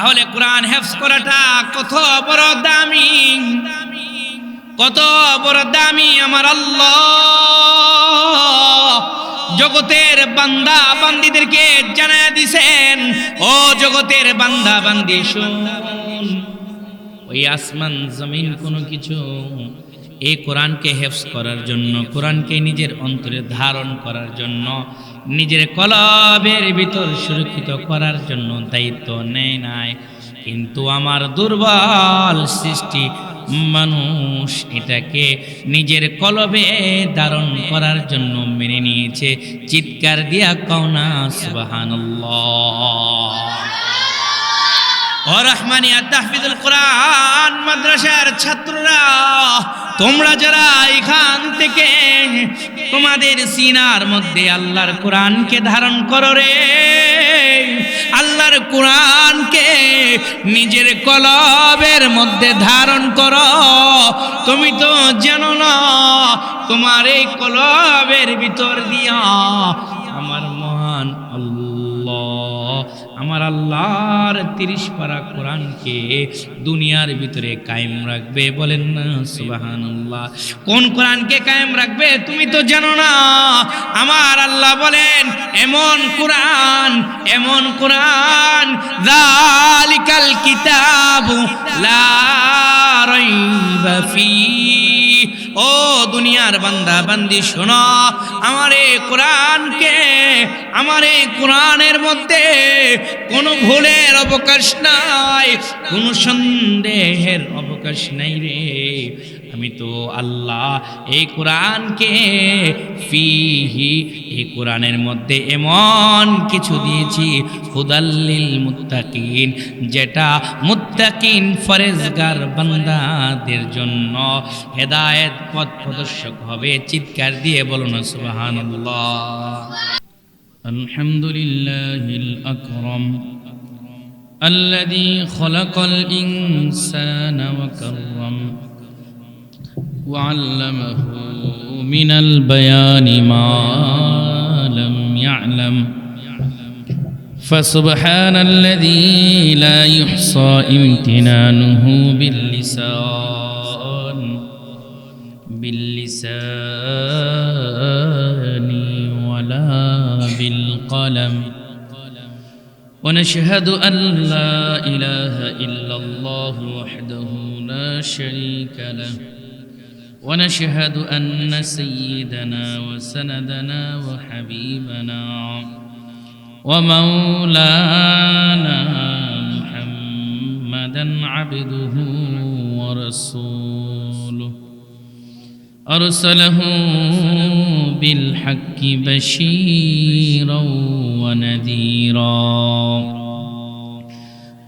তাহলে কোরআন হেফজ করাটা কত বড় দামি, কত বড় দামি। আমার আল্লাহ জগতের বান্দা বান্দীদেরকে জানায় দিছেন, ও জগতের বান্দা বান্দী শুন, ওই আসমান জমিন কোনো কিছু এই কোরআনকে হেফজ করার জন্য, কোরআনকে নিজের অন্তরে ধারণ করার জন্য, নিজের কলবের ভিতর সুরক্ষিত করার জন্য দায়িত্ব নেয় নাই। কিন্তু আমার দুর্বল সৃষ্টি মানুষ এটাকে নিজের কলবে ধারণ করার জন্য মেনে নিয়েছে। চিৎকার দিয়া কও না সুবহানাল্লাহ। ও রহমানিয়া তাহফিজুল কোরআন মাদ্রাসার ছাত্ররা, তোমরা যারা এখান থেকে তোমাদের সিনার মধ্যে আল্লাহর কোরআনকে ধারণ করো রে, আল্লাহর কোরআনকে নিজের কলবের মধ্যে ধারণ করো, তুমি তো জানো না তোমার এই কলবের ভিতর দিয়া আমার মহান আল্লাহ, আমার আল্লাহর 30 পারা কোরআনকে দুনিয়ার ভিতরে কায়েম রাখবে। বলেন না সুবহানাল্লাহ। কোন কোরআনকে কায়েম রাখবে তুমি তো জানো না। আমার আল্লাহ বলেন এমন কোরআন, এমন কোরআন, যালিকাল কিতাবু লা রাইবা ফীহ। ও দুনিয়ার বান্দা বান্দি শোনো, আমার এই কোরআনকে, আমার এই কোরআনের মধ্যে কোনো ভুলের অবকাশ নাই, কোনো সন্দেহের অবকাশ নাই রে। আমি তো আল্লাহ এই কোরআনকে ফিহি, এই কোরআনের মধ্যে এমন কিছু দিয়েছি হুদাল্লিল মুত্তাকিন, যেটা মুত্তাকিন ফরেজগার বান্দাদের জন্য হেদায়েত পথ প্রদর্শক হবে। চিৎকার দিয়ে বলুন সুবহানাল্লাহ। আলহামদুলিল্লাহিল আকরাম الذي خلق الإنسان وكرم وعلمه من البيان ما لم يعلم فسبحان الذي لا يحصى امتنانه باللسان ولا بالقلم ونشهد أن لا إله إلا الله وحده لا شريك له ونشهد أن سيدنا وسندنا وحبيبنا ومولانا محمدا عبده ورسوله أرسله بالحق بشيرا ونذيرا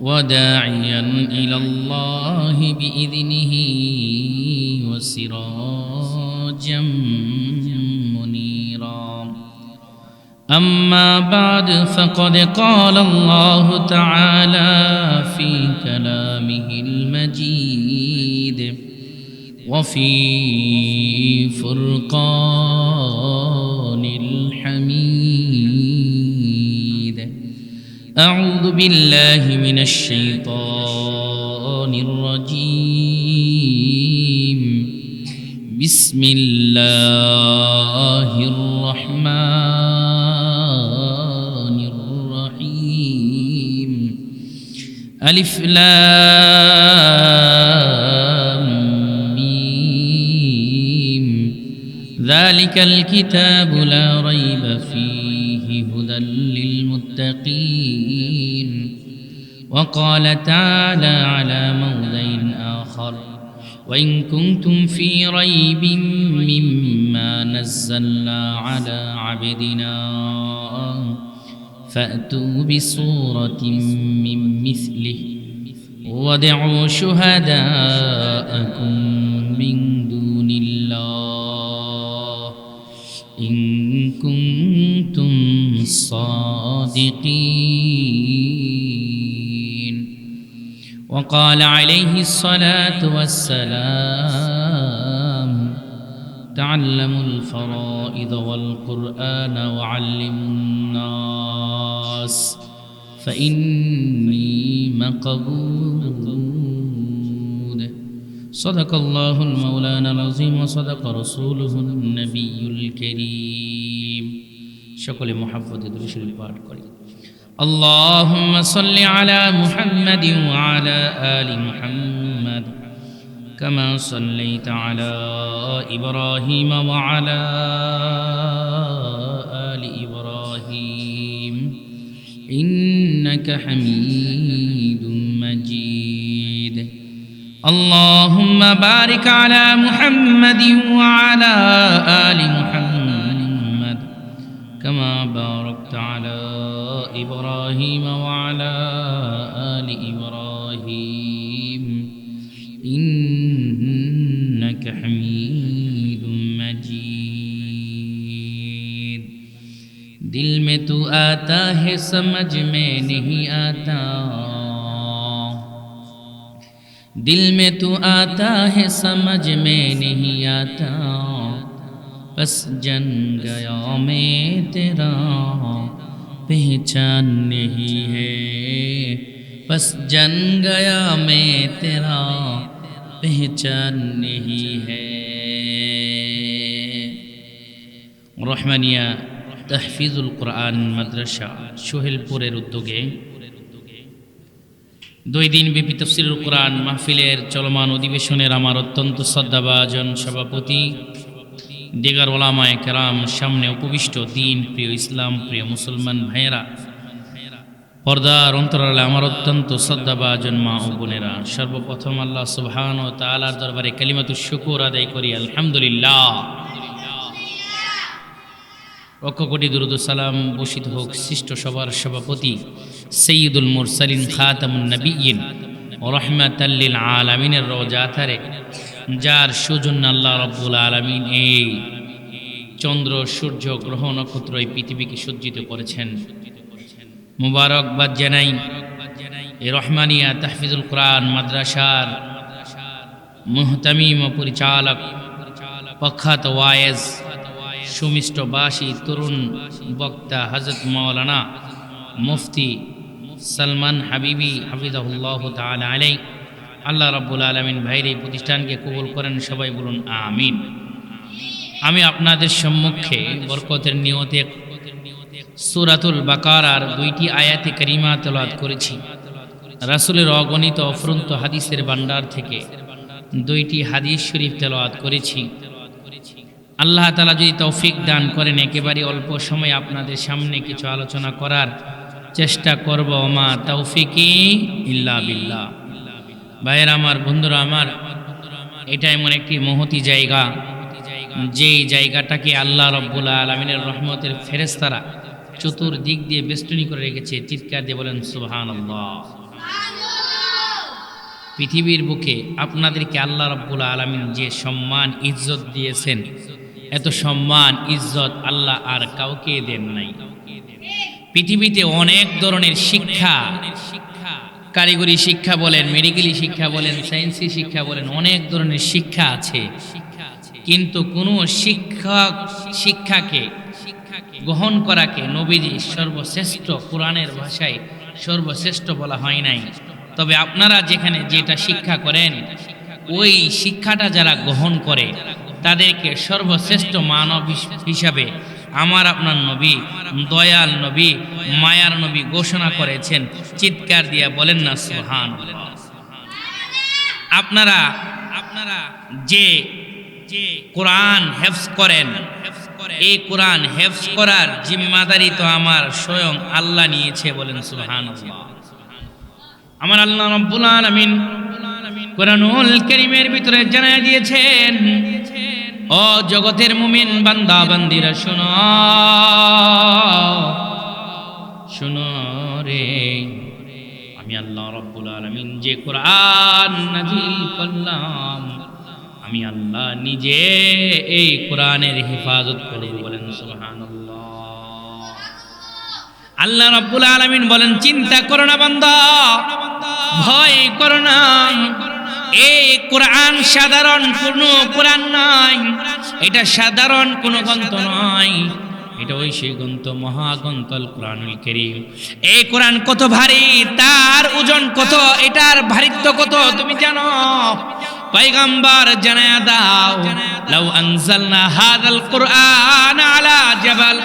وداعيا إلى الله بإذنه وسراجا منيرا أما بعد فقد قال الله تعالى في كلامه المجيد وفي فرقان الحميد أعوذ بالله من الشيطان الرجيم بسم الله الرحمن الرحيم ألف لام ميم ذلك الكتاب لا ريب فيه هدى للمتقين وقال تعالى على موضع آخر وإن كنتم في ريب مما نزلنا على عبدنا فأتوا بصورة من مثله وادعوا شهداءكم من دون الله إن كنتم صادقين وقال عليه الصلاة والسلام تعلموا الفرائض والقرآن وعلموا الناس فإني مقبول. صدق الله المولانا العظيم وصدق رسوله النبي الكريم. সকলে মুহাব্বতে দুরূদ শরীফ পাঠ করি। اللهم صل على محمد وعلى آل محمد كما صليت على إبراهيم وعلى آل إبراهيم إنك حميد مجيد. اللهم بارك على محمد وعلى آل محمد كما باركت على إبراهيم وعلى آل إبراهيم إنك حميد مجيد. दिल में तू आता है समझ में नहीं आता, दिल में तू आता है समझ में नहीं आता, बस जन गया मैं तेरा पहचान नहीं है, बस जन गया मैं तेरा पहचान नहीं है. রহমানিয়া তাহফিজুল কোরআন মাদ্রাসা সোহেলপুরের উদ্যোগে 2 দিন ব্যাপী তাফসীরুল কোরআন মাহফিলের চলমান অধিবেশনের আমার অত্যন্ত শ্রদ্ধাভাজন সভাপতি, দিগার ওলামায়ে কেরাম, সামনে উপবিষ্ট দিন প্রিয় ইসলাম প্রিয় মুসলমান ভাইয়েরা, পর্দার অন্তরালে আমার অত্যন্ত শ্রদ্ধাভাজন মা ও বোনেরা, সর্বপ্রথম আল্লাহ সুবহানাহু ওয়া তাআলার দরবারে কালিমাতুশ শুকর আদায় করি আলহামদুলিল্লাহ। লক্ষ কোটি দুরূদ ও সালাম বর্ষিত হোক সৃষ্ট সবার সভাপতি সাইয়্যিদুল মুরসালিন খাতামুন নবিয়্যিন ও রাহমাতাল লিল আলামিনের রওজাতারে, যার সৌজন্য আল্লাহ রাব্বুল আলামিন এই চন্দ্র সূর্য গ্রহ নক্ষত্র এই পৃথিবীকে সজ্জিত করেছেন। মুবারকবাদ জানাই এই রহমানিয়া তাহফিজুল কোরআন মাদ্রাসার মুহতামিম ও পরিচালক, প্রখ্যাত ওয়াইজ সুমিষ্টবাসী তরুণ বক্তা হযরত মাওলানা মুফতি সালমান হাবিবি হাফিজাহুল্লাহ তাআলা আলাইহি। আল্লাহ রাব্বুল আলামিন ভাইয়ের এই প্রতিষ্ঠানকে কবুল করেন, সবাই বলুন আমিন। আমি আপনাদের সম্মুখে বরকতের নিয়তে সূরাতুল বাকারার 2টি আয়াতে কারিমা তেলাওয়াত করেছি। রাসূলের অগণিত অফুরন্ত হাদিসের ভান্ডার থেকে 2টি হাদিস শরীফ তেলাওয়াত করেছি। আল্লাহ তাআলা যদি তৌফিক দান করেন একেবারে অল্প সময় আপনাদের সামনে কিছু আলোচনা করার চেষ্টা করব। মা তৌফিকি ইল্লা বিল্লাহ। ভাইয়েরা আমার, বন্ধুরা আমার, এটা এমন একটি মহতি জায়গা, যেই জায়গাটাকে আল্লাহ রাব্বুল আলামিনের রহমতের ফেরেশতারা চতুর্দিক দিয়ে বেষ্টনী করে রেখেছে। চিৎকার দিয়ে বলেন সুবহানাল্লাহ। পৃথিবীর বুকে আপনাদেরকে আল্লাহ রাব্বুল আলামিন যে সম্মান ইজ্জত দিয়েছেন, এত সম্মান ইজ্জত আল্লাহ আর কাউকে দেন নাই। পৃথিবীতে অনেক ধরনের শিক্ষা, কারিগরি শিক্ষা বলেন, মেডিকেলি শিক্ষা বলেন, সায়েন্সি শিক্ষা বলেন, অনেক ধরনের শিক্ষা আছে, কিন্তু কোনো শিক্ষাকে গ্রহণ করাকে নবীজি সর্বশ্রেষ্ঠ, কোরআনের ভাষায় সর্বশ্রেষ্ঠ বলা হয় নাই। তবে আপনারা যেখানে যেটা শিক্ষা করেন, ওই শিক্ষাটা যারা গ্রহণ করে তাদেরকে সর্বশ্রেষ্ঠ মানব হিসাবে আমার আপনার নবী, দয়াল নবী, মায়ার নবী ঘোষণা করেছেন। চিৎকার দিয়ে বলেন না সুবহানাল্লাহ। আপনারা যে কোরআন হেফজ করেন, এই কোরআন হেফজ করার জিম্মাদারি তো আমার স্বয়ং আল্লাহ নিয়েছে, বলেন সুবহানাল্লাহ। আমার আল্লাহ রাব্বুল আলামিন কোরআনুল কারীমের ভিতরে জানায় দিয়েছেন, ও জগতের মুমিন বান্দা বান্দিরা শোনো, শোনো রে, আমি আল্লাহ রাব্বুল আলামিন যে কোরআন নাযিল করলাম, আমি আল্লাহ নিজে এই কোরআনের হেফাজত করব, বলেন সুবহানাল্লাহ। আল্লাহ রাব্বুল আলামিন বলেন, চিন্তা করো না বান্দা, ভয় করো না, এই কোরআন সাধারণ কোনো কোরআন নয়, এটা সাধারণ কোনো গ্রন্থ নয়, এটা ওই সেই গ্রন্থ, মহাগ্রন্থ আল কোরআনুল কারীম। এই কোরআন কত ভারী, তার ওজন কত, এটার ভারিত্ব কত তুমি জানো? পয়গম্বর জানায়া দাও, লাউ আনজালনা হাযাল কুরআন আলা জাবাল,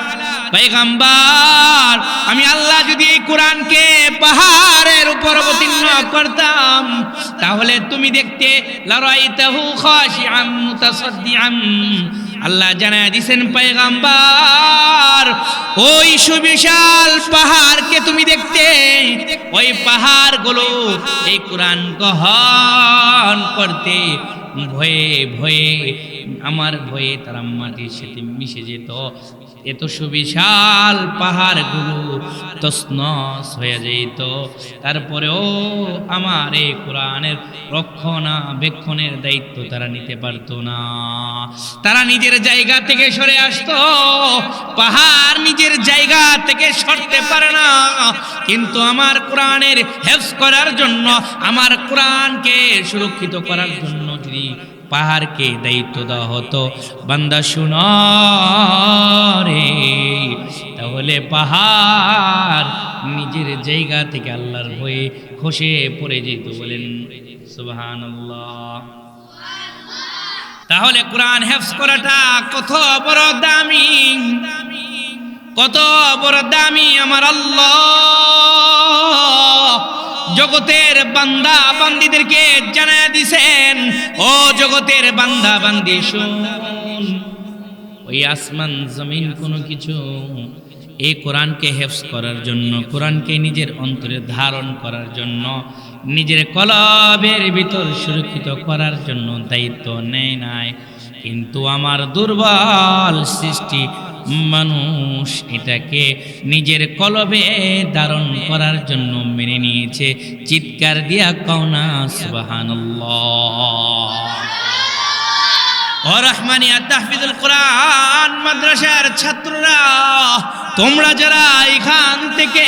পয়গম্বর আমি আল্লাহ যদি এই কোরআনকে পাহাড়ের উপর অবতীর্ণ করতাম তাহলে তুমি দেখতে লারাইতাহু খাশিআম মুতাসাদ্দিআম। আল্লাহ জানায়া দিয়েছেন পয়গম্বর ওই সুবিশাল পাহাড়কে তুমি দেখতে, ওই পাহাড়গুলো এই কোরআন গ্রহণ করতে ভয়ে ভয়ে, আমার ভয়ে তারা মাটির সাথে মিশে যেত। এত সুবিশাল পাহাড়গুলো তছনছ হয়ে যেত, তারপরেও আমার এই কোরআনের রক্ষণাবেক্ষণের দায়িত্ব তারা নিতে পারতো না। তারা নিজের জায়গা থেকে সরে আসতো। পাহাড় নিজের জায়গা থেকে সরতে পারে না, কিন্তু আমার কোরআনের হেফজ করার জন্য, আমার কোরআনকে সুরক্ষিত করার জন্য যদি পাহাড়কে দায়িত্ব দেওয়া হতো, বান্দা শুনো রে, তাহলে পাহাড় নিজের জায়গা থেকে আল্লাহর ভয়ে খসে পড়ে যেত। বলেন সুবহানাল্লাহ। তাহলে কোরআন হেফজ করাটা কত বড় দামি, কত বড় দামি। আমার আল্লাহ জগতের বান্দা বান্দীদেরকে জানায়া দিছেন, ও জগতের বান্দা বান্দী শুন, ওই আসমান জমিন কোনো কিছু এই কোরআনকে হেফজ করার জন্য, কোরআনকে নিজের অন্তরে ধারণ করার জন্য, নিজের কলবের ভিতর সুরক্ষিত করার জন্য দায়িত্ব নেয় নাই। কিন্তু আমার দুর্বল সৃষ্টি মানুষ এটাকে নিজের কলবে ধারণ করার জন্য মেনে নিয়েছে। চিৎকার দিয়া কও না সুবহানাল্লাহ। ও রহমানিয়া তাহফিজুল কোরআন মাদ্রাসার ছাত্ররা, তোমরা যারা এখান থেকে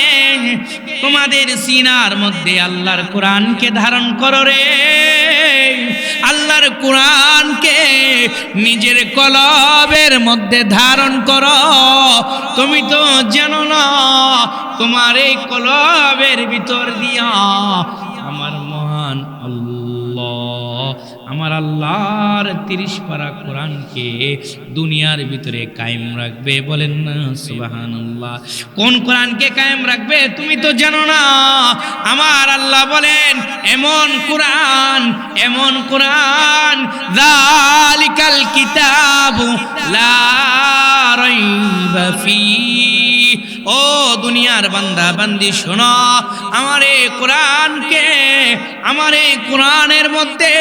তোমাদের সিনার মধ্যে আল্লাহর কোরআনকে ধারণ করো রে, আল্লাহর কোরআনকে নিজের কলবের মধ্যে ধারণ করো, তুমি তো জানো না তোমার এই কলবের ভিতর দিয়া আমার মহান আল্লাহ, আমার আল্লাহর 30 পারা কোরআনকে দুনিয়ার ভিতরে কায়েম রাখবে। বলেন না সুবহানাল্লাহ। কোন কোরআনকে কায়েম রাখবে তুমি তো জানো না। আমার আল্লাহ বলেন এমন কোরআন, এমন কোরআন, যালিকাল কিতাবু লা রাইবা ফীহি। ও দুনিয়ার বান্দা বান্দি শোনো, আমার এই কোরআনকে, আমার এই কোরআনের মধ্যে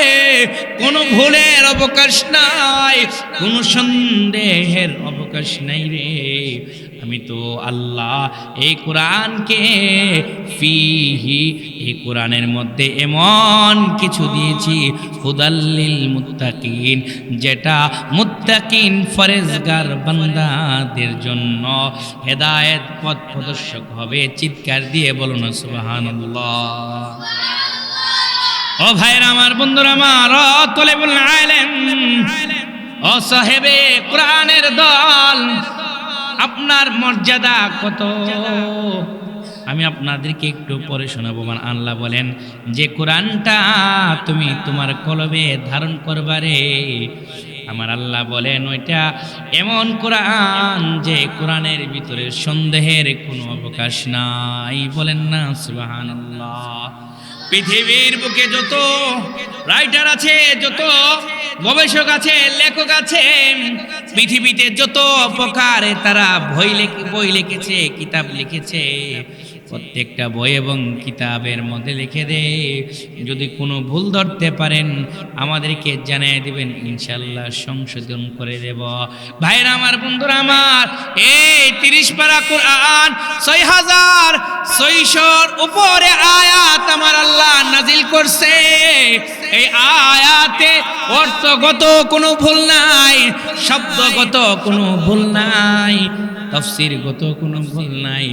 কোনো ভুলের অবকাশ নাই, কোনো সন্দেহের অবকাশ নাই রে। আমি তো আল্লাহ এই কোরআনকে ফিহি, এই কোরআনের মধ্যে এমন কিছু দিয়েছি হুদাল্লিল মুত্তাকিন, যেটা মুত্তাকিন ফরেজগার বান্দাদের জন্য হেদায়েত পথ প্রদর্শক হবে। চিৎকার দিয়ে বলো না সুবহানাল্লাহ। ও ভাইরা আমার, বন্ধুরা আমার, ও তলেবুল ইলম, ও সাহেবে কোরআনের দল, আপনার মর্যাদা কত আমি আপনাদেরকে একটু পরে শোনাবো। আল্লাহ বলেন যে কোরআনটা তুমি তোমার কলবে ধারণ করবারে, আমার আল্লাহ বলেন ওইটা এমন কোরআন যে কোরআনের ভিতরে সন্দেহের কোনো অবকাশ নাই। বলেন না সুবহানাল্লাহ। পৃথিবীর বুকে যত রাইটার আছে, যত গবেষক আছে, লেখক আছে, পৃথিবীতে যত প্রকার তারা বই লিখেছে, কিতাব লিখেছে, প্রত্যেকটা বই এবং কিতাবের মধ্যে লিখে দে, যদি কোনো ভুল ধরতে পারেন আমাদেরকে জানিয়ে দিবেন, ইনশাআল্লাহ সংশোধন করে দেব। ভাইরা আমার, বন্ধুরা আমার, এই 30 পারা কোরআন 6600 উপরে আয়াত আমার আল্লাহ নাজিল করছে। এই আয়াতে অর্থগত কোনো ভুল নাই, শব্দগত কোনো ভুল নাই, তাফসীরগত কোনো ভুল নাই,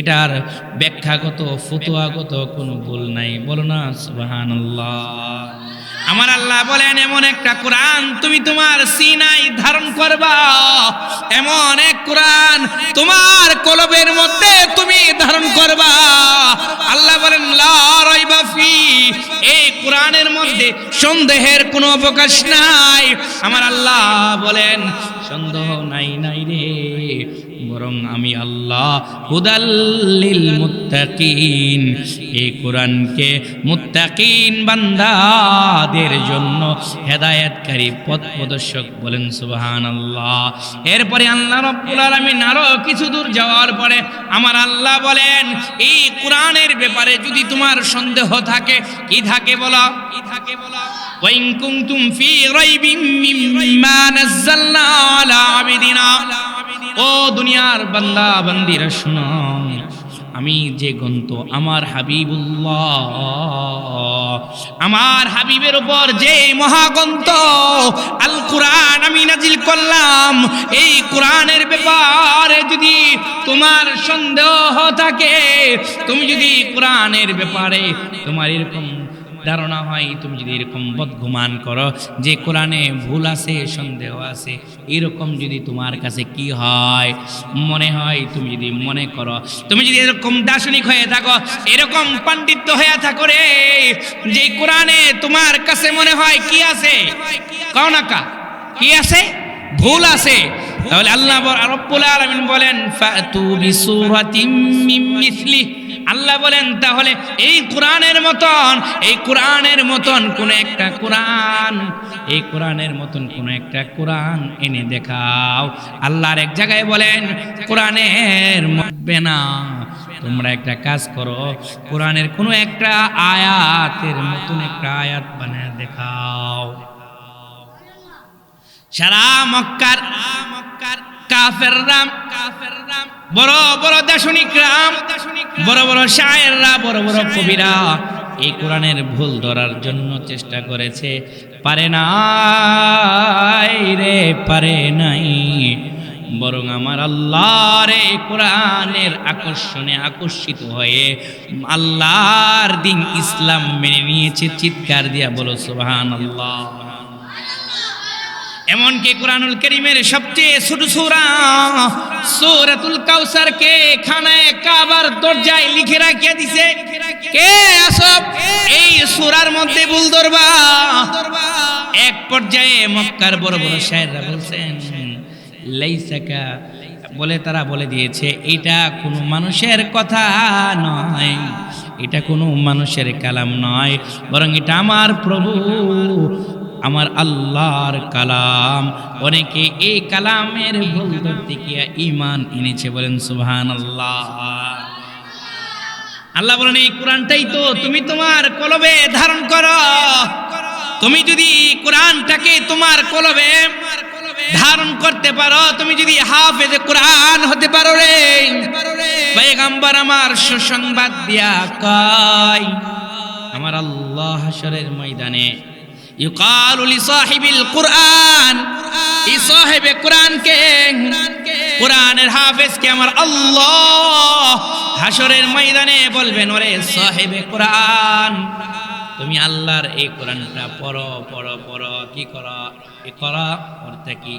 এটার ব্যাখ্যাগত ফতোয়াগত কোনো ভুল নাই। বলো না সুবহানাল্লাহ। আমার আল্লাহ বলেন এমন একটা কোরআন তুমি তোমার সিনায় ধারণ করবা, এমন এক কোরআন তোমার কলবের মধ্যে তুমি ধারণ করবা। আল্লাহ বলেন লা রাইবা ফি, এই কোরআনের মধ্যে সন্দেহের কোনো অবকাশ নাই। আমার আল্লাহ বলেন সন্দেহ নাই নাই রে, বরং আমি আল্লাহ হুদাল লিল মুত্তাকিন, এই কোরআনকে মুত্তাকিন বান্দাদের জন্য হেদায়েতকারী পথ প্রদর্শক বলেন সুবহানাল্লাহ। এরপরে আল্লাহ রাব্বুল আলামিন আরো কিছু দূর যাওয়ার পরে আমার আল্লাহ বলেন এই কোরআনের ব্যাপারে যদি তোমার সন্দেহ থাকে, কি থাকে বলো, কি থাকে বলো, ওয়াইন কুনতুম ফি রাইবিন মিম্মা নাযালনা আলা আবিদিনা, ও দুনিয়ার বান্দা বান্দিরা শুনো, আমি যে গ্রন্থ আমার হাবিবুল্লাহ, আমার হাবিবের উপর যে মহাগ্রন্থ আল কোরআন আমি নাজিল করলাম, এই কোরআনের ব্যাপারে যদি তোমার সন্দেহ থাকে, তুমি যদি কোরআনের ব্যাপারে তোমার এরকম ধারণা হয়, তুমি যদি এরকম বদগুমান করো যে কোরআনে ভুল আছে, সন্দেহ আছে, এরকম যদি তোমার কাছে কি হয় মনে হয়, তুমি যদি মনে করো, তুমি যদি এরকম দার্শনিক হয়ে থাকো, এরকম পণ্ডিত হয়ে থাকো রে, যে কোরআনে তোমার কাছে মনে হয় কি আছে, কও না কা কি আছে, ভুল আছে, তাহলে আল্লাহ রাব্বুল আলামিন বলেন ফাতু বিসূরাতিম মিন মিসলি, আল্লাহ বলেন তাহলে এই কোরআনের মতন, এই কোরআনের মতন কোন একটা কোরআন, এই কোরআনের মতন কোন একটা কোরআন এনে দেখাও। আল্লাহর এক জায়গায় বলেন কোরআনের মতবে না, তোমরা একটা কাজ করো, কোরআনের কোন একটা আয়াতের মতন একটা আয়াত বানিয়ে দেখাও। সারা মক্কার কাফেররা, বড় বড় দার্শনিকরা, বড় বড় শায়েররা, বড় বড় কবিরা এই কোরআনের ভুল ধরার জন্য চেষ্টা করেছে, পারে নাই রে, পারে নাই, বরং আমার আল্লাহর এই কোরআনের আকর্ষণে আকর্ষিত হয়ে আল্লাহর দিন ইসলাম মেনে নিয়েছে। চিৎকার দিয়া বলো সুবহানাল্লাহ। এমনকি কোরআনুল কারীমের সবচেয়ে ছোট সূরা সূরাতুল কাউসারকে খানায়ে কাবার দরজায় লিখে রাখিয়া দিছে কে? আসব এই সূরার মধ্যে ভুল ধরবা। এক পর্যায়ে মক্কার বড় বড় শায়েররা বলছেন লাইসাকা, বলে তারা বলে দিয়েছে এটা কোনো মানুষের কথা নয়, এটা কোনো মানুষের কালাম নয়, বরং এটা আমার প্রভু আমার আল্লাহর কালাম। অনেকে এই কালামের ভুল ধরতে গিয়ে ঈমান এনেছে, বলেন সুবহানাল্লাহ। আল্লাহ বলেন এই কোরআনটাই তো তুমি তোমার কলবে ধারণ করো, তুমি যদি কোরআনটাকে তোমার কলবে ধারণ করতে পারো, তুমি যদি হাফেজে কোরআন হতে পারো রে, পয়গম্বর আমার সুসংবাদ দিয়া কয় আমার আল্লাহ হাশরের ময়দানে ইউকালু লিসাহিবিল কুরআন, এই সাহেবে কোরআনকে, কোরআনের হাফেজকে আমার আল্লাহ হাশরের ময়দানে বলবেন ওরে সাহেবে কোরআন, তুমি আল্লাহর এই কোরআনটা পড়ো পড়ো পড়ো, কি করো, এই করো, অর্থ কি?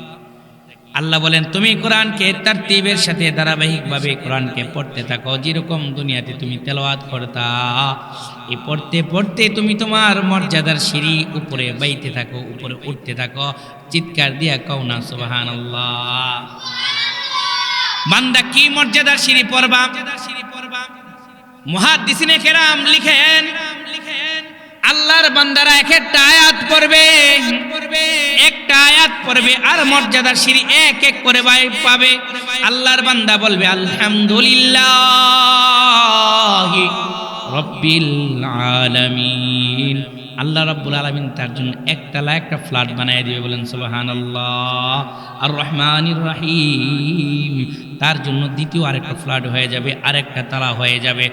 আল্লাহ বলেন তুমি কোরআনকে তারতিবের সাথে ধারাবাহিকভাবে কোরআনকে পড়তে থাকো, যেরকম দুনিয়াতে তুমি তেলাওয়াত করতা, এই পড়তে পড়তে তুমি তোমার মর্যাদার সিঁড়ি উপরে বাইতে থাকো, উপরে উঠতে থাকো। চিৎকার দিয়া কও না সুবহানাল্লাহ। বান্দা কি মর্যাদার সিঁড়ি পড়বা? মুহাদ্দিসিনে কেরাম লিখেন আল্লাহর বান্দারা এক একটা আয়াত পড়বে, একটা আয়াত পড়বে আর মর্যাদার সিঁড়ি এক এক করে পাবে। আল্লাহর বান্দা বলবে আলহামদুলিল্লাহি রাব্বিল আলামিন, আল্লাহ রাব্বুল আলামিন তার জন্য একতলা একটা ফ্ল্যাট বানিয়ে দিবে, বলেন সুবহানাল্লাহ। আর রহমানির রহিম, তার জন্য দ্বিতীয় আরেকটা ফ্ল্যাট হয়ে যাবে, আরেকটা তালা হয়ে যাবে।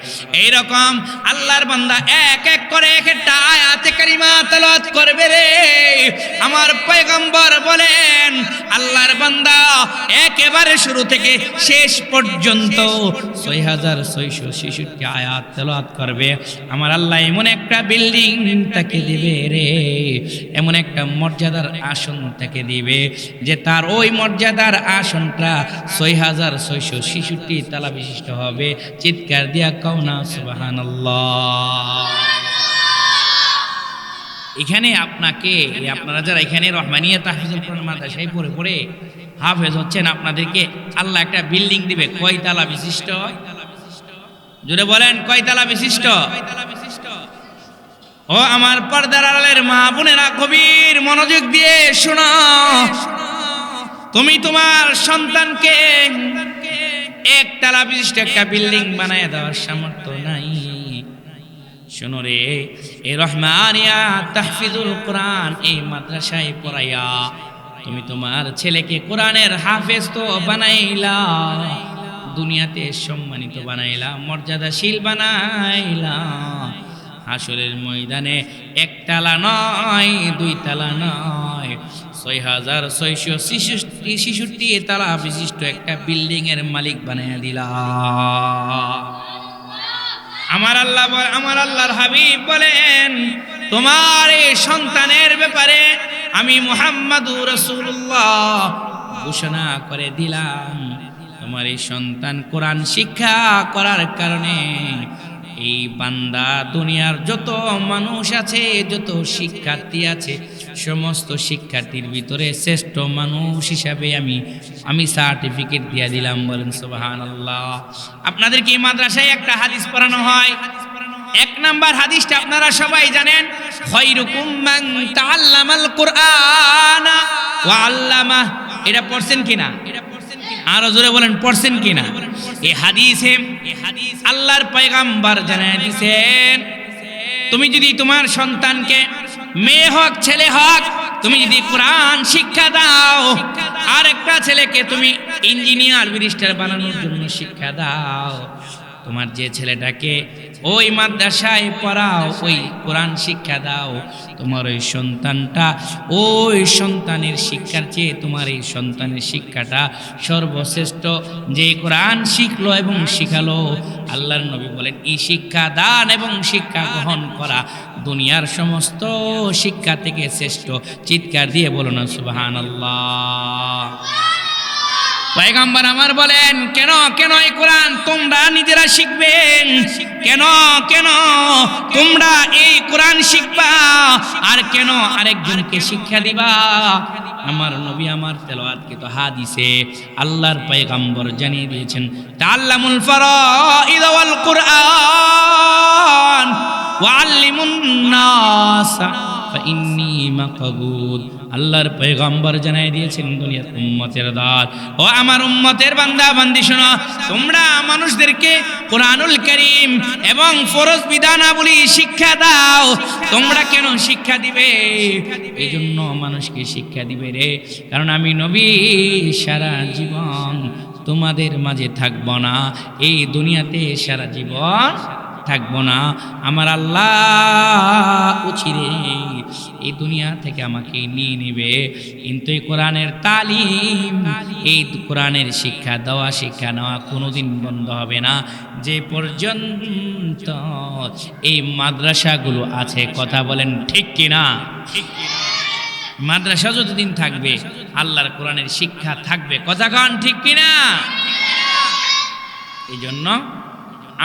এইরকম আল্লাহর বান্দা এক এক করে এক একটা আয়াতে কারিমা তেলাওয়াত করবে রে। আমার পয়গম্বর বলেন আল্লাহর বান্দা একেবারে শুরু থেকে শেষ পর্যন্ত 6666 আয়াত তেলাওয়াত করবে। আমার আল্লাহ এমন একটা বিল্ডিং তাকে তাকে দিবে রে, এমন একটা মর্যাদার আসন তাকে দিবে যে তার ওই মর্যাদার আসনটা ৬৬৬৬ তালা বিশিষ্ট হবে। চিৎকার দিয়া কও না সুবহানাল্লাহ। এখানে আপনাকে, আপনারা যারা এখানে রহমানিয়া তাহফিজুল কোরআন মাদ্রাসায় পড়ে পড়ে হাফেজ হচ্ছেন, আপনাদেরকে আল্লাহ একটা বিল্ডিং দিবে। কয় তালা বিশিষ্ট? জুড়ে বলেন, কয় তালা বিশিষ্ট? ও আমার পর্দার আড়ালের মা বোনেরা, গভীর মনোযোগ দিয়ে শোনো। তুমি তোমার সন্তানকে একতলা বিশিষ্ট একটা বিল্ডিং বানায় দেওয়ার সামর্থ্য নাই। শোনো রে, এই রহমানিয়া তাহফিজুল কোরআন এই মাদ্রাসায় পড়াইয়া তুমি তোমার ছেলেকে কোরআনের হাফেজ তো বানাইলা, দুনিয়াতে সম্মানিত বানাইলা, মর্যাদাশীল বানাইলা। হাসরের ময়দানে একতলা নয়, দুই তালা নয়, ৬৬৬৬ তালা বিশিষ্ট একটা বিল্ডিং এর মালিক বানাইয়া দিলা। আমার আল্লাহর হাবিব বলেন, তোমার এই সন্তানের ব্যাপারে আমি মুহাম্মাদুর রাসূলুল্লাহ ঘোষণা করে দিলাম, তোমার এই সন্তান কোরআন শিক্ষা করার কারণে এই বান্দা দুনিয়ার যত মানুষ আছে, যত শিক্ষার্থী আছে, সমস্ত শিক্ষার্থীর ভিতরে শ্রেষ্ঠ মানুষ হিসাবে আমি সার্টিফিকেট দিয়ে দিলাম। বলেন সুবহানাল্লাহ। আপনাদের কি মাদ্রাসায় একটা হাদিস পড়ানো হয়? এক নাম্বার হাদিসটা আপনারা সবাই জানেন, খায়রুকুম মান তাআল্লামাল কুরআনা ওয়া আল্লামা। এটা পড়ছেন কিনা? আরো জোরে বলেন, পড়ছেন কিনা? এই হাদিসে আল্লাহর পয়গম্বর জানায় দিয়েছেন, তুমি যদি তোমার সন্তানকে মেয়ে হোক ছেলে হোক, তুমি যদি কোরআন শিক্ষা দাও, আর একটা ছেলেকে তুমি ইঞ্জিনিয়ার ব্যারিস্টার বানানোর জন্য শিক্ষা দাও, তোমার যে ছেলেটাকে ওই মাদ্রাসায় পড়াও, ওই কোরআন শিক্ষা দাও, তোমার ওই সন্তানটা ওই সন্তানের শিক্ষার চেয়ে তোমার এই সন্তানের শিক্ষাটা সর্বশ্রেষ্ঠ। যে কোরআন শিখলো এবং শিখালো, আল্লাহর নবী বলেন এই শিক্ষা দান এবং শিক্ষা গ্রহণ করা দুনিয়ার সমস্ত শিক্ষা থেকে শ্রেষ্ঠ। চিৎকার দিয়ে বলো না সুবহানাল্লাহ। পয়গম্বর আমার বলেন, কেন কেন এই কোরআন তোমরা নিজেরা শিখবেন? কেন কেন তোমরা এই কোরআন শিখবা, আর কেন আরেকজনকে শিক্ষা দিবা? আমার নবী আমার তেলাওয়াতকৃত হাদিসে আল্লাহর পয়গম্বর জানিয়ে দিয়েছেন, তাআল্লামুল ফারাইদ ওয়াল কুরআন ওয়া আল্লিমুন নাস ফাইন্নী মাকবুল। আল্লাহর পয়গম্বর জানিয়ে দিয়েছেন দুনিয়ার উম্মতের দল, ও আমার উম্মতের বান্দা বান্দি শোনো, তোমরা মানুষদেরকে কোরআনুল কারীম এবং ফরজ বিধানাবলী শিক্ষা দাও। তোমরা কেন শিক্ষা দিবে? এই জন্য মানুষকে শিক্ষা দিবে রে, কারণ আমি নবী সারা জীবন তোমাদের মাঝে থাকব না, এই দুনিয়াতে সারা জীবন থাকবো না। আমার আল্লাহ উচিরে এই দুনিয়া থেকে আমাকে নিয়ে নেবে, কিন্তু এই কোরআনের তালিম, এই কোরআনের শিক্ষা দেওয়া, শিক্ষা নেওয়া কোনোদিন বন্ধ হবে না যে পর্যন্ত এই মাদ্রাসাগুলো আছে। কথা বলেন ঠিক কিনা? মাদ্রাসা যতদিন থাকবে আল্লাহর কোরআনের শিক্ষা থাকবে। কথা কন ঠিক কিনা? এই জন্য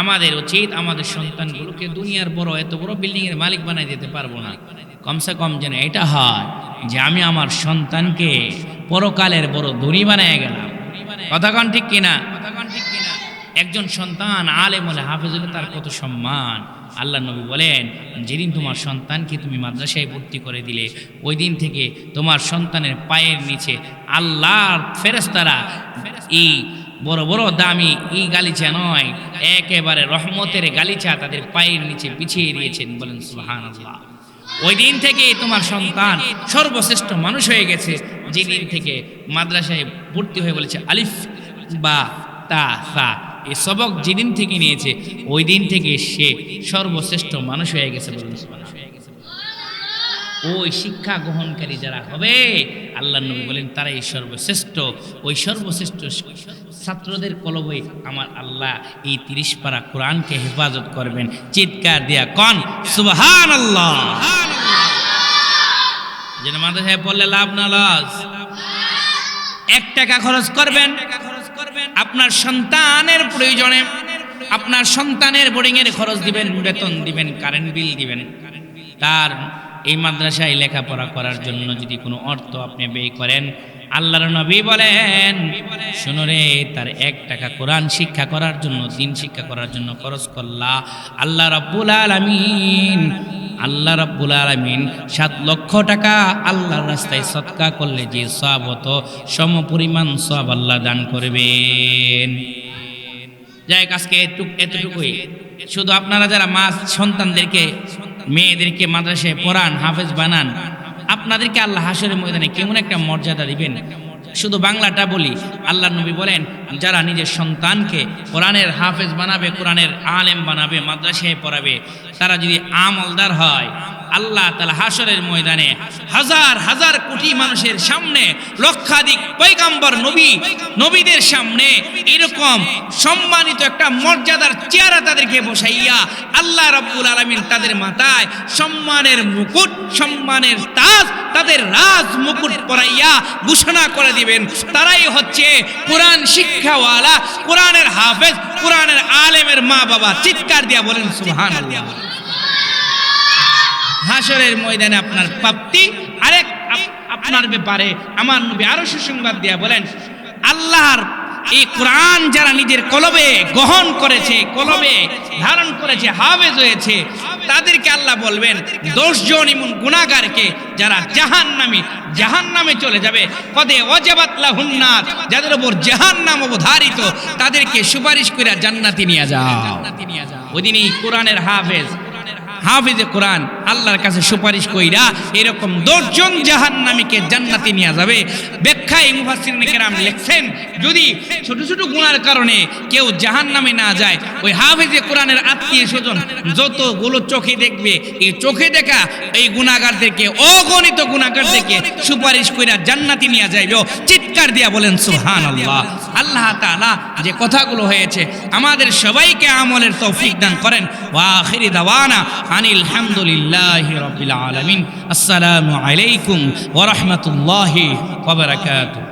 আমাদের উচিত আমাদের সন্তানগুলোকে দুনিয়ার বড় এত বড় বিল্ডিং এর মালিক বানাই দিতে পারবো না, কমসে কম যেন এটা হয় যে আমি আমার সন্তানকে পরকালের বড় ধনী বানায় গেলাম। কথা কন ঠিক কিনা? একজন সন্তান আলেম হলে, হাফেজ হলে তার কত সম্মান। আল্লাহ নবী বলেন, যেদিন তোমার সন্তানকে তুমি মাদ্রাসায় ভর্তি করে দিলে, ওই দিন থেকে তোমার সন্তানের পায়ের নিচে আল্লাহর ফেরেশতারা এই বড় বড় দামি এই গালিচা নয়, একেবারে রহমতের গালিচা তাদের পায়ের নিচে বিছিয়ে দিয়েছেন। বলেন সুবহানাল্লাহ। ওই দিন থেকে তোমার সন্তান সর্বশ্রেষ্ঠ মানুষ হয়ে গেছে। যেদিন থেকে মাদ্রাসায় ভর্তি হয়ে বলেছে আলিফ বা তা সা, এই সবক যেদিন থেকে নিয়েছে, ওই দিন থেকে সে সর্বশ্রেষ্ঠ মানুষ হয়ে গেছে। বলেন সুবহানাল্লাহ। ওই শিক্ষা গ্রহণকারী যারা হবে, আল্লাহ নবী বলেন তারাই সর্বশ্রেষ্ঠ। ওই সর্বশ্রেষ্ঠ ছাত্রদের কলবে আমার আল্লাহ এই 30 পারা কোরআনকে হেফাজত করবেন। চিৎকার দিয়া কন সুবহানাল্লাহ। যেন মাদ্রাসায় পড়লে লাভ না লস? 1 টাকা খরচ করবেন আপনার সন্তানের প্রয়োজনে, আপনার সন্তানের বোর্ডিং এর খরচ দিবেন, বেতন দিবেন, কারেন্ট বিল দিবেন। তার এই মাদ্রাসায় লেখাপড়া করার জন্য যদি কোনো অর্থ আপনি ব্যয় করেন, আল্লাহর নবী বলেন, শুনো রে, তার 1 টাকা কোরআন শিক্ষা করার জন্য, দ্বীন শিক্ষা করার জন্য খরচ করলা, আল্লাহ রাব্বুল আলামিন 7 লক্ষ টাকা আল্লাহর রাস্তায় সদকা করলে যে সওয়াব হতো, সমপরিমাণ সওয়াব আল্লাহ দান করবেন। যাই আজকে এতটুকুই। শুধু আপনারা যারা সন্তানদেরকে, মেয়েদেরকে মাদ্রাসায় পড়ান, হাফেজ বানান, আপনাদেরকে আল্লাহ হাসরের ময়দানে কেমন একটা মর্যাদা দিবেন। শুধু বাংলাটা বলি, আল্লাহর নবী বলেন, যারা নিজের সন্তানকে কোরআনের হাফেজ বানাবে, কোরআনের আলেম বানাবে, মাদ্রাসায় পড়াবে, তারা যদি আমলদার হয়, আল্লাহ তাআলা হাসরের ময়দানে হাজার হাজার কোটি মানুষের সামনে, লক্ষাধিক পয়গম্বর নবীদের সামনে এরকম সম্মানিত একটা মর্যাদার চেহারা তাদেরকে বসাইয়া আল্লাহ রাব্বুল আলামিন তাদের মাথায় সম্মানের মুকুট, সম্মানের তাজ, তাদের রাজ মুকুট পরাইয়া ঘোষণা করে দিবেন, তারাই হচ্ছে কোরআন শিক্ষাওয়ালা, কোরআনের হাফেজ, কোরআনের আলেমের মা বাবা। চিৎকার দিয়া বলেন সুবহানাল্লাহ। হাসরের ময়দানে আপনার প্রাপ্তি আরেক। আপনার ব্যাপারে আমার নবী আরো সুসংবাদ দিয়া বলেন, আল্লাহর এই কোরআন যারা নিজের কলবে গ্রহণ করেছে, কলবে ধারণ করেছে, হাফেজ হয়েছে, তাদেরকে আল্লাহ বলবেন 10 জন এমন গুনাহগারকে যারা জাহান্নামে চলে যাবে, কদে ওয়াজাবাত লাহুন নার, যাদের উপর জাহান্নাম অবধারিত, তাদেরকে সুপারিশ করে জান্নাতে নিয়ে যাও। ওইদিন এই কোরআনের হাফেজে কোরআন আল্লাহর কাছে সুপারিশ কইরা এরকম 10 জন জাহান্নামীকে জান্নাতে নিয়ে যাবে। ব্যাখ্যায় মুফাসসিরিন কেরাম লিখছেন, যদি ছোট ছোট গুনার কারণে কেউ জাহান্নামে না যায়, ওই হাফেজে কোরআনের আত্মীয় স্বজন যতগুলো চোখে দেখবে, এই চোখে দেখা এই গুনাহগারদেরকে, অগণিত গুনাহগারদেরকে সুপারিশ কইরা জান্নাতে নিয়ে যাইবে। চিৎকার দিয়া বলেন সুবহানাল্লাহ। আল্লাহ তাআলা যে কথাগুলো হয়েছে আমাদের সবাইকে আমলের তৌফিক দান করেন। ওয়া আখিরি দাওয়ানা আনিল হামদুলিল্লাহি রাব্বিল আলামিন। আসসালামু আলাইকুম ওয়া রাহমাতুল্লাহি ওয়া বারাকাতুহু।